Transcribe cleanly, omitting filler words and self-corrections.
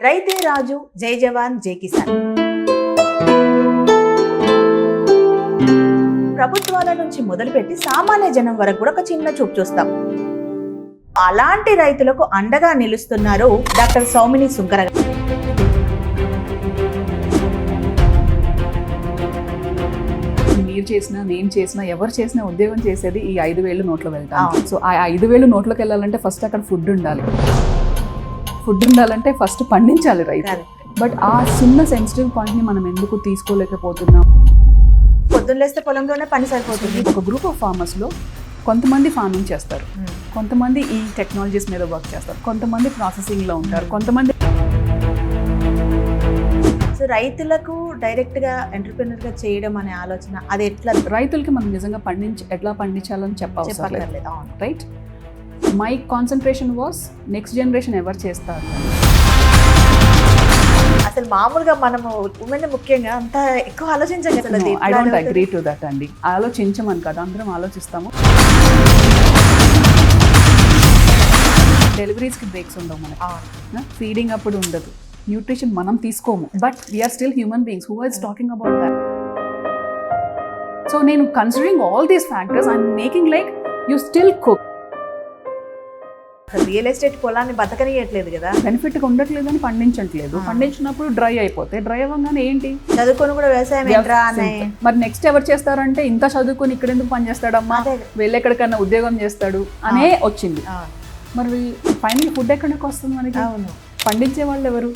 రైతే రాజు, జై జవాన్ జై కిసాన్. ప్రభుత్వాల నుంచి మొదలుపెట్టి సామాన్య జనం వరకు కూడా ఒక చిన్న చూపు చూస్తాం. అలాంటి రైతులకు అండగా నిలుస్తున్నారు డాక్టర్ సౌమిని సుంకర. మీరు చేసినా నేను చేసినా ఎవరు చేసినా ఉద్యోగం చేసేది ఈ 5,000 నోట్లో వెళ్తాను. సో ఆ 5,000 నోట్లోకి వెళ్ళాలంటే ఫస్ట్ అక్కడ ఫుడ్ ఉండాలి. ఫుడ్ ఉండాలంటే ఫస్ట్ పండించాలి రైతు. బట్ ఆ చిన్న సెన్సిటివ్ పాయింట్ని మనం ఎందుకు తీసుకోలేకపోతున్నాం? పొద్దున్న లేస్తే పొలంలోనే పని సరిపోతుంది. ఒక గ్రూప్ ఆఫ్ ఫార్మర్స్లో కొంతమంది ఫార్మింగ్ చేస్తారు, కొంతమంది ఈ టెక్నాలజీస్ మీద వర్క్ చేస్తారు, కొంతమంది ప్రాసెసింగ్లో ఉంటారు, కొంతమంది. సో రైతులకు డైరెక్ట్ గా ఎంటర్‌ప్రెన్యూర్ గా చేయడం అనే ఆలోచన అది ఎట్లా? రైతులకి మనం నిజంగా ఎట్లా పండించాలని చెప్పక్కర్లేదు, అవును. Right? My concentration was next generation ఎవరు చేస్తారు. అసలు మామూలుగా మనము ఉమెన్ ముఖ్యంగా అంత ఎక్కువ ఆలోచించాలి. I don't agree to that అండి. ఆలోచించమని కదా, అందరం ఆలోచిస్తాము. డెలివరీస్కి బ్రేక్స్ ఉండవు మనకి, ఫీడింగ్ అప్పుడు ఉండదు, న్యూట్రిషన్ మనం తీసుకోము. But we're still human beings who is talking about that. So నేను considering all these factors I'm making like you still cook. Real estate పొలాన్ని బతకనియట్లేదు కదా, బెనిఫిట్గా ఉండట్లేదు అని పండించట్లేదు. పండించినప్పుడు డ్రై అయిపోతే, డ్రై అవ్వగానే ఏంటి, చదువుకొని కూడా వ్యవసాయం ఏంట్రా అనే. మరి నెక్స్ట్ ఎవరు చేస్తారంటే ఇంత చదువుకొని ఇక్కడ ఎందుకు పని చేస్తాడమ్మా, వెళ్ళి ఎక్కడికన్నా ఉద్యోగం చేస్తాడు అనే వచ్చింది. మరి ఫైనల్ ఫుడ్ ఎక్కడికి వస్తుంది మనకి? పండించే వాళ్ళు ఎవరు?